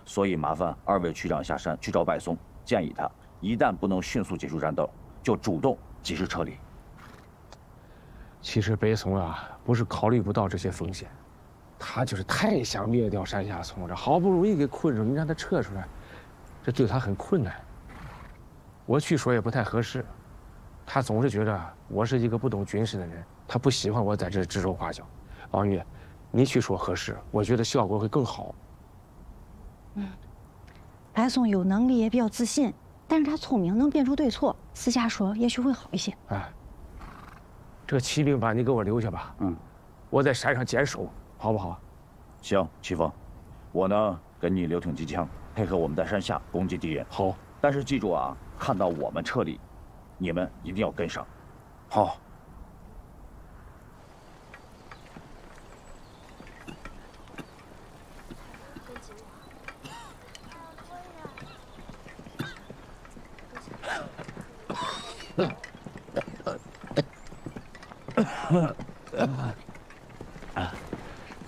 所以麻烦二位区长下山去找柏松，建议他一旦不能迅速结束战斗，就主动及时撤离。其实北松啊，不是考虑不到这些风险，他就是太想灭掉单向聪了。好不容易给困住，你让他撤出来，这对他很困难。我去说也不太合适，他总是觉得我是一个不懂军事的人，他不喜欢我在这指手画脚。王玉，你去说合适，我觉得效果会更好。白松有能力，也比较自信，但是他聪明，能辨出对错，私下说也许会好一些。这个骑兵班你给我留下吧，我在山上坚守，好不好？行，齐峰，我呢跟你留挺机枪，配合我们在山下攻击敌人。好，但是记住啊，看到我们撤离，你们一定要跟上。好。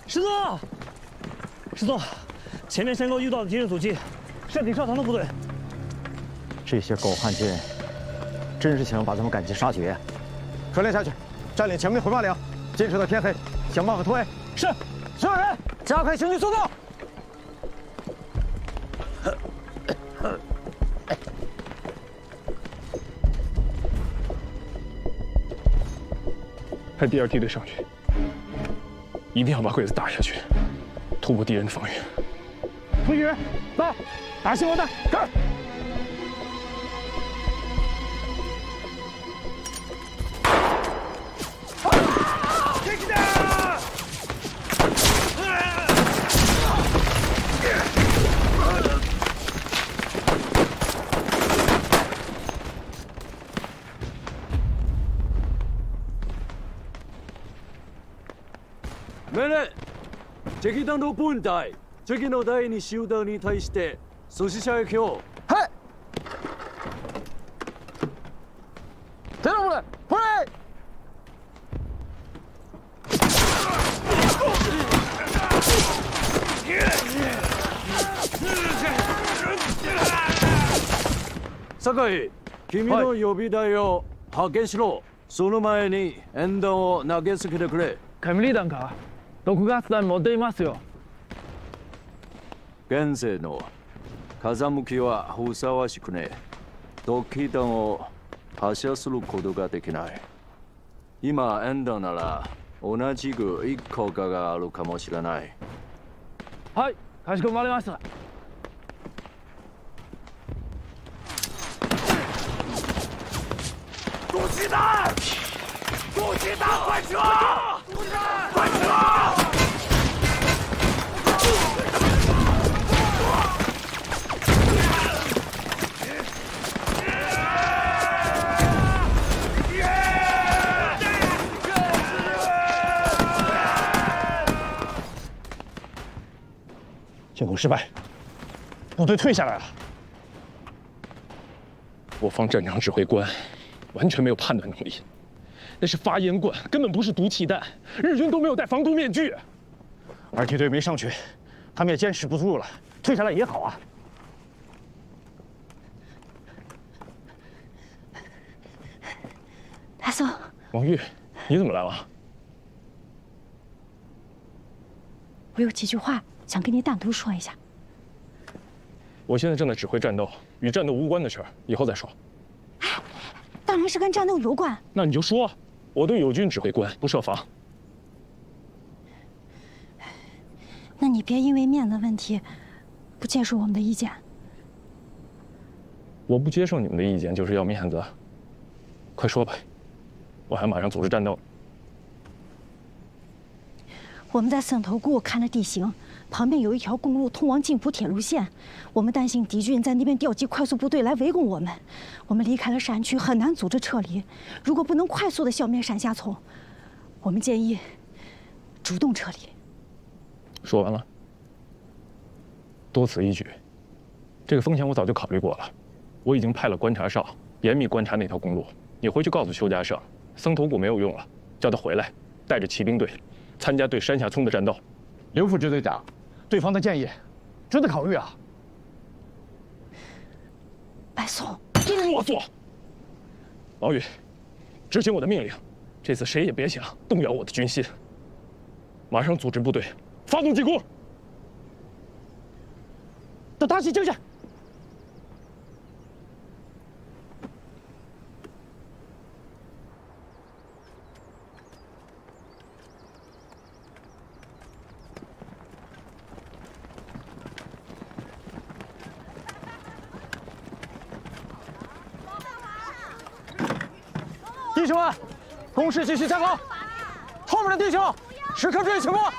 师座，师座，前面山沟遇到的敌人阻击，是李少棠的部队。这些狗汉奸，真是想把咱们赶尽杀绝。传令下去，占领前面的回马岭，坚持到天黑，想办法突围。是，所有人加快行进速度。派第二梯队上去，一定要把鬼子打下去，突破敌人的防御。同学，到，打新闻弹，干！命令！敵団の分隊、次の第2集団に対して阻止射撃を。はい。テロ部隊、プレイ！酒井、君の予備隊を派遣しろ。その前に演弾を投げつけてくれ。煙弾か？毒ガス弾持っていますよ。現世の風向きはふさわしくねえ。毒気弾を発射することができない。今演弾なら同じく1個かがあるかもしれない。はい、かしこまりました。毒气弹！毒气弹，快撤！快撤！进攻失败，部队退下来了。我方战场指挥官完全没有判断能力，那是发烟罐，根本不是毒气弹。日军都没有戴防毒面具。二梯队没上去，他们也坚持不住了，退下来也好啊。大松，王玉，你怎么来了？我有几句话想跟你单独说一下。我现在正在指挥战斗，与战斗无关的事儿，以后再说。当然是跟战斗有关。那你就说，我对友军指挥官不设防。那你别因为面子问题，不接受我们的意见。我不接受你们的意见，就是要面子。快说吧，我还马上组织战斗。我们在森头谷看了地形，旁边有一条公路通往津浦铁路线，我们担心敌军在那边调集快速部队来围攻我们。我们离开了山区，很难组织撤离。如果不能快速的消灭山下丛，我们建议主动撤离。说完了。多此一举，这个风险我早就考虑过了。我已经派了观察哨严密观察那条公路。你回去告诉修家胜，僧头谷没有用了，叫他回来，带着骑兵队。 参加对山下村的战斗，刘副支队长，对方的建议值得考虑啊。白松，真啰嗦！毛宇，执行我的命令，这次谁也别想动摇我的军心。马上组织部队，发动进攻。都打起精神！ 弟兄们，攻势继续加高，后面的弟兄时刻注意情况。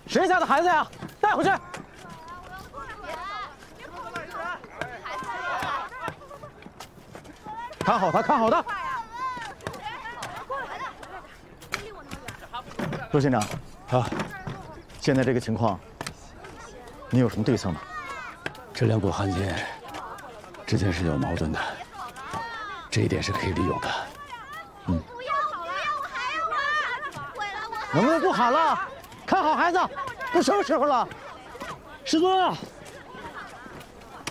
谁家的孩子呀？带回去。看好他，看好他。周县长，啊，现在这个情况，你有什么对策吗？这两股汉奸之间是有矛盾的。 这一点是可以利用的。嗯。能不能不喊了？看好孩子，都什么时候了？师尊，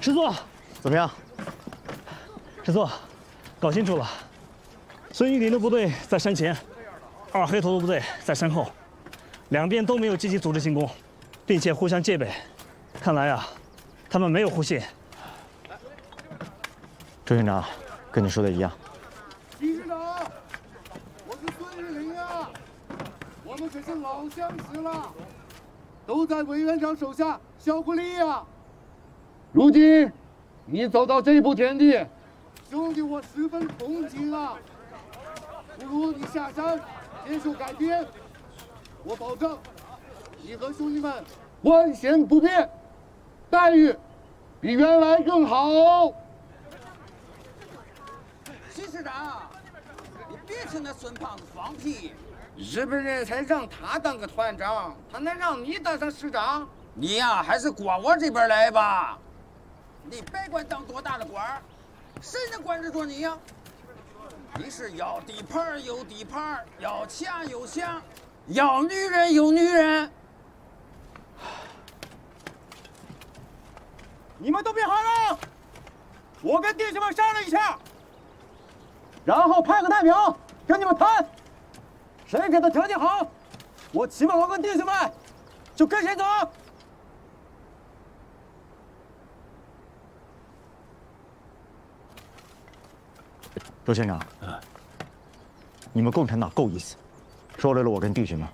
师尊，怎么样？师尊，搞清楚了，孙玉林的部队在山前，二黑头的部队在山后，两边都没有积极组织进攻，并且互相戒备。看来啊，他们没有互信。周县长。 跟你说的一样。李师长，我是孙玉林啊，我们可是老相识了，都在委员长手下效过力啊。如今你走到这步田地，兄弟我十分同情啊。不如你下山接受改编，我保证你和兄弟们万险不变，待遇比原来更好。 徐师长，你别听那孙胖子放屁！日本人才让他当个团长，他能让你当上师长？你呀，还是过我这边来吧。你别管当多大的官儿，谁能管得着你呀？你是要地盘有地盘，要钱有钱，要女人有女人。你们都别喊了，我跟弟兄们商量一下。 然后派个代表跟你们谈，谁给他条件好，我起码我跟弟兄们就跟谁走。周县长，你们共产党够意思，收留了我跟弟兄们，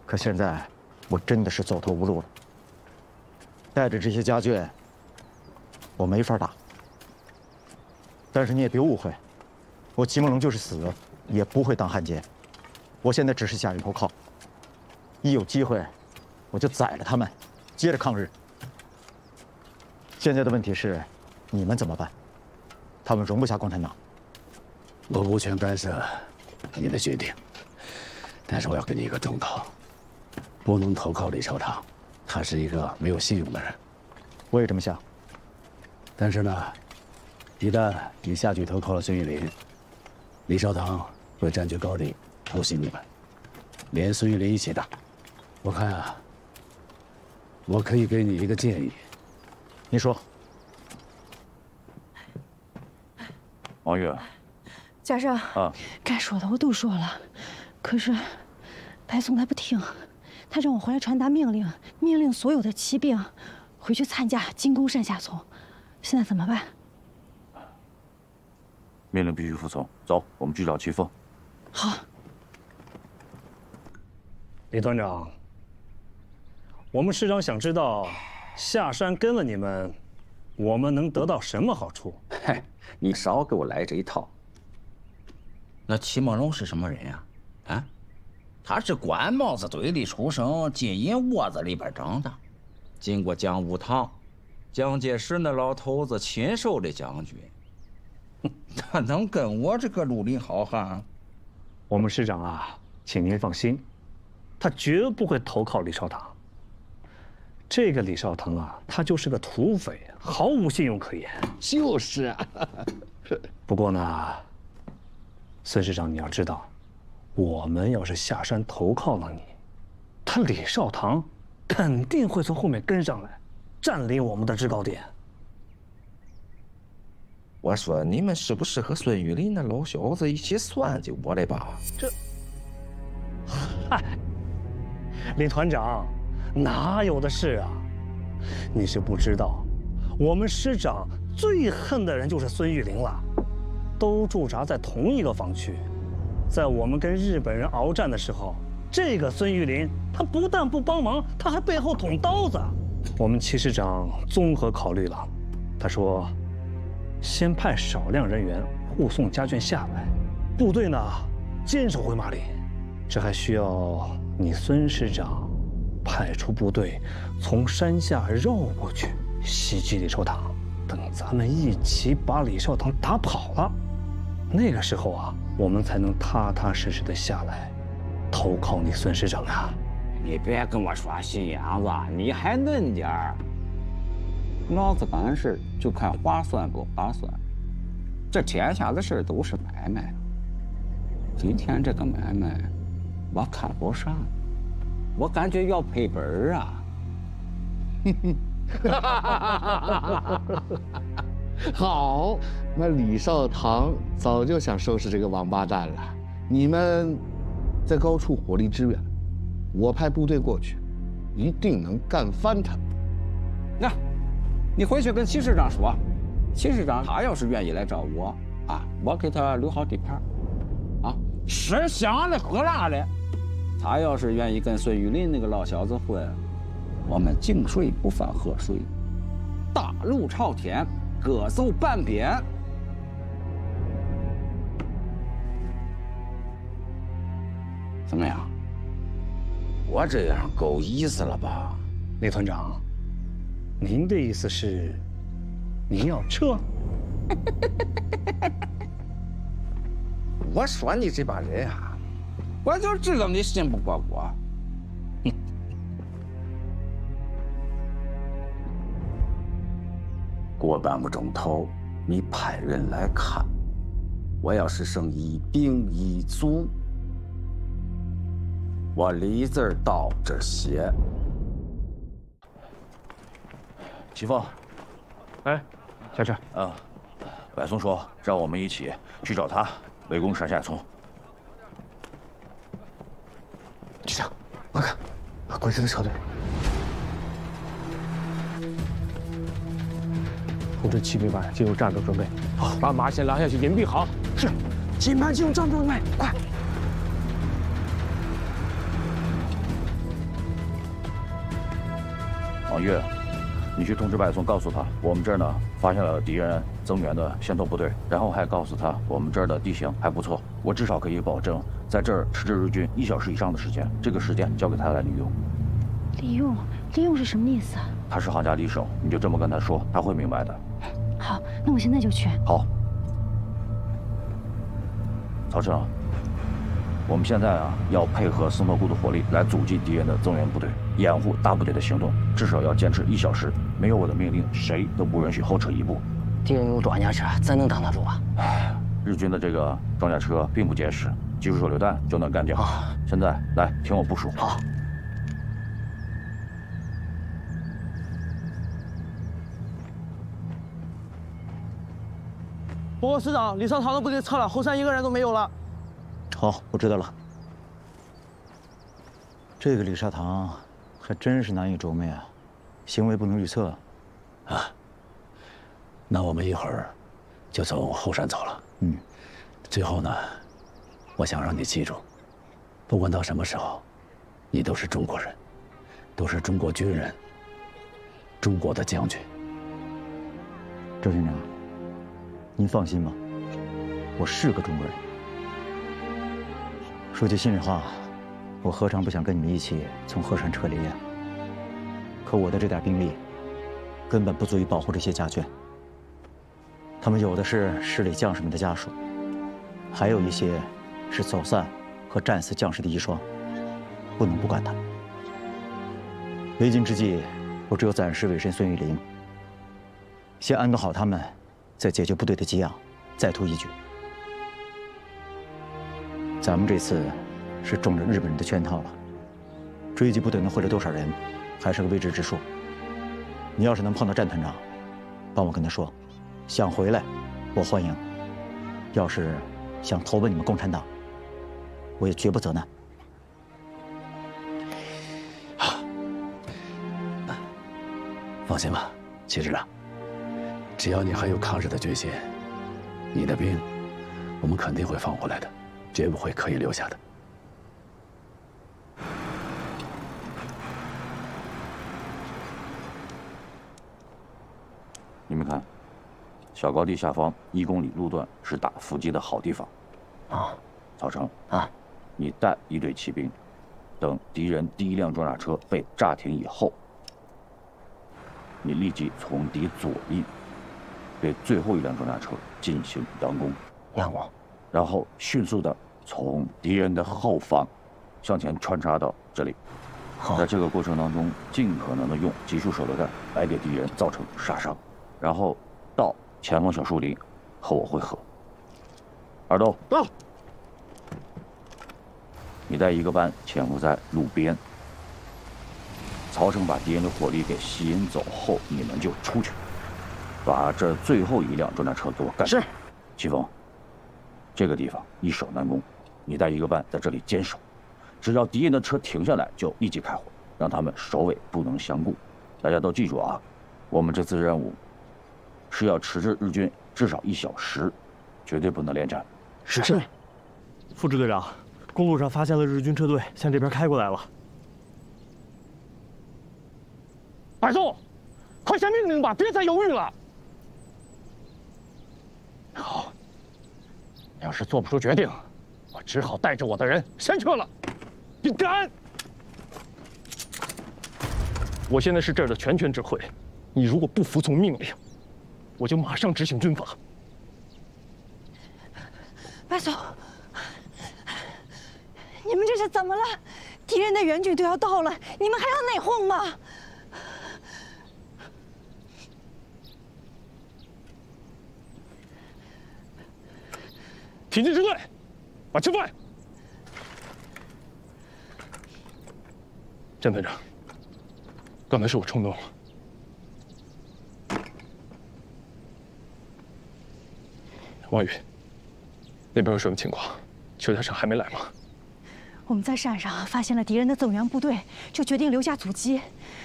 可现在我真的是走投无路了，带着这些家眷，我没法打。但是你也别误会。 我齐梦龙就是死，也不会当汉奸。我现在只是下人头靠，一有机会，我就宰了他们，接着抗日。现在的问题是，你们怎么办？他们容不下共产党。我无权干涉你的决定，但是我要给你一个忠告：不能投靠李少棠，他是一个没有信用的人。我也这么想。但是呢，一旦你下去投靠了孙玉林， 李少棠会占据高地，偷袭你们，连孙玉林一起打。我看啊，我可以给你一个建议。你说。王玉。家长啊，该说的我都说了，可是白松他不听，他让我回来传达命令，命令所有的骑兵回去参加进攻山下村。现在怎么办？命令必须服从。走，我们去找齐凤。好。李团长，我们师长想知道，下山跟了你们，我们能得到什么好处？嘿，你少给我来这一套。那齐梦龙是什么人呀？啊，他是官帽子堆里出生，金银窝子里边长大，经过讲武堂，蒋介石那老头子亲授的将军，他能跟我这个绿林好汉？我们师长啊，请您放心，他绝不会投靠李少棠。这个李少棠啊，他就是个土匪，毫无信用可言。就是啊。不过呢，孙师长，你要知道，我们要是下山投靠了你，他李少棠肯定会从后面跟上来，占领我们的制高点。我说你们是不是和孙玉林那老小子一起算计我的吧？这，嗨，李团长，哪有的事啊？你是不知道，我们师长最恨的人就是孙玉林了，都驻扎在同一个防区。在我们跟日本人鏖战的时候，这个孙玉林他不但不帮忙，他还背后捅刀子。我们齐师长综合考虑了，他说，先派少量人员护送家眷下来，部队呢坚守回马里。这还需要你孙师长派出部队从山下绕过去袭击李少棠。等咱们一起把李少棠打跑了，那个时候啊，我们才能踏踏实实的下来投靠你孙师长啊。你别跟我耍心眼子，你还嫩点儿。老子办事就看划算不划算，这天下的事都是买卖。今天这个买卖，我看不上，我感觉要赔本儿啊。好，那李少棠早就想收拾这个王八蛋了。你们在高处火力支援，我派部队过去，一定能干翻他。那，你回去跟齐师长说，齐师长他要是愿意来找我啊，我给他留好地盘，啊，吃香的喝辣的。他要是愿意跟孙玉林那个老小子混，我们井水不犯河水，大路朝天，各走半边。怎么样？我这样够意思了吧？李团长，您的意思是，您要撤？我说你这帮人啊，我就知道你信不过我。过半个钟头，你派人来看。我要是剩一兵一卒，我李字到这写。齐凤，哎，小陈，外松说让我们一起去找他，围攻山下村。局长，快看，鬼子的车队。通知骑兵班进入战斗准备。好，把马先拉下去隐蔽好。是，骑兵班进入战斗准备，快！王月，你去通知外松，告诉他我们这儿呢发现了敌人增援的先头部队，然后还告诉他我们这儿的地形还不错，我至少可以保证在这儿迟滞日军1小时以上的时间，这个时间交给他来利用。利用是什么意思啊？他是行家里手，你就这么跟他说，他会明白的。好，那我现在就去。好，曹成，我们现在啊要配合松头谷的火力来阻击敌人的增援部队，掩护大部队的行动，至少要坚持1小时。没有我的命令，谁都不允许后撤一步。敌人有装甲车，咱能挡得住啊？日军的这个装甲车并不结实，几束手榴弹就能干掉。现在来听我部署。好。报告师长，李少棠的部队撤了，后山一个人都没有了。好，我知道了。这个李沙堂还真是难以琢磨呀，行为不能预测。啊，那我们一会儿就从后山走了。嗯，最后呢，我想让你记住，不管到什么时候，你都是中国人，都是中国军人，中国的将军。周军长，您放心吧，我是个中国人。说句心里话，我何尝不想跟你们一起从鹤山撤离呀？可我的这点兵力，根本不足以保护这些家眷。他们有的是师里将士们的家属，还有一些是走散和战死将士的遗孀，不能不管他们。为今之计，我只有暂时委身孙玉玲，先安顿好他们，再解决部队的给养，再图一举。咱们这次是中了日本人的圈套了，追击部队能回来多少人，还是个未知之数。你要是能碰到战团长，帮我跟他说，想回来，我欢迎；要是想投奔你们共产党，我也绝不责难。放心吧，齐师长，只要你还有抗日的决心，你的兵，我们肯定会放回来的，绝不会刻意留下的。你们看，小高地下方1公里路段是打伏击的好地方。啊，曹成啊，你带一队骑兵，等敌人第一辆装甲车被炸停以后，你立即从敌左翼对最后一辆装甲车进行佯攻，然后迅速的从敌人的后方向前穿插到这里。在这个过程当中，尽可能的用集束手榴弹来给敌人造成杀伤，然后到前方小树林和我会合。二豆到，你带1个班潜伏在路边。曹成把敌人的火力给吸引走后，你们就出去，把这最后一辆装甲车给我干掉。是。齐峰，这个地方易守难攻，你带1个班在这里坚守，只要敌人的车停下来，就立即开火，让他们首尾不能相顾。大家都记住啊，我们这次任务是要迟滞日军至少1小时，绝对不能恋战。是。副支队长，公路上发现了日军车队向这边开过来了。白总，快下命令吧，别再犹豫了。好，要是做不出决定，我只好带着我的人先撤了。你敢！我现在是这儿的全权指挥，你如果不服从命令，我就马上执行军法。白总，你们这是怎么了？敌人的援军都要到了，你们还要内讧吗？挺进支队，把车放下。詹团长，刚才是我冲动了。王宇，那边有什么情况？邱大成还没来吗？我们在山上发现了敌人的增援部队，就决定留下阻击。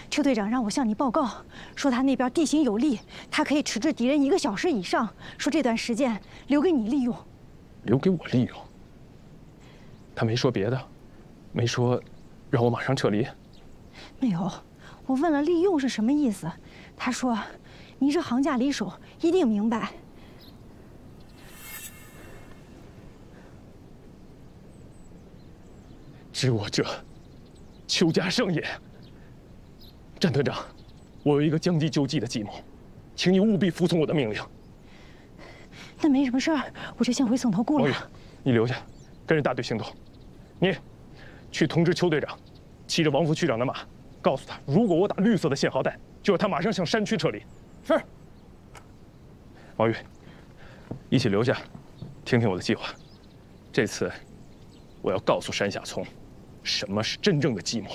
邱队长让我向你报告，说他那边地形有利，他可以迟滞敌人1个小时以上，说这段时间留给你利用。留给我利用？他没说别的，没说让我马上撤离。没有，我问了利用是什么意思，他说你是行家里手，一定明白。知我者，邱家胜也。詹团长，我有一个将计就计的计谋，请你务必服从我的命令。那没什么事儿，我就先回宋头固了。你留下，跟着大队行动。你去通知邱队长，骑着王副区长的马，告诉他，如果我打绿色的信号弹，就要他马上向山区撤离。是。王宇，一起留下，听听我的计划。这次，我要告诉山下聪，什么是真正的计谋。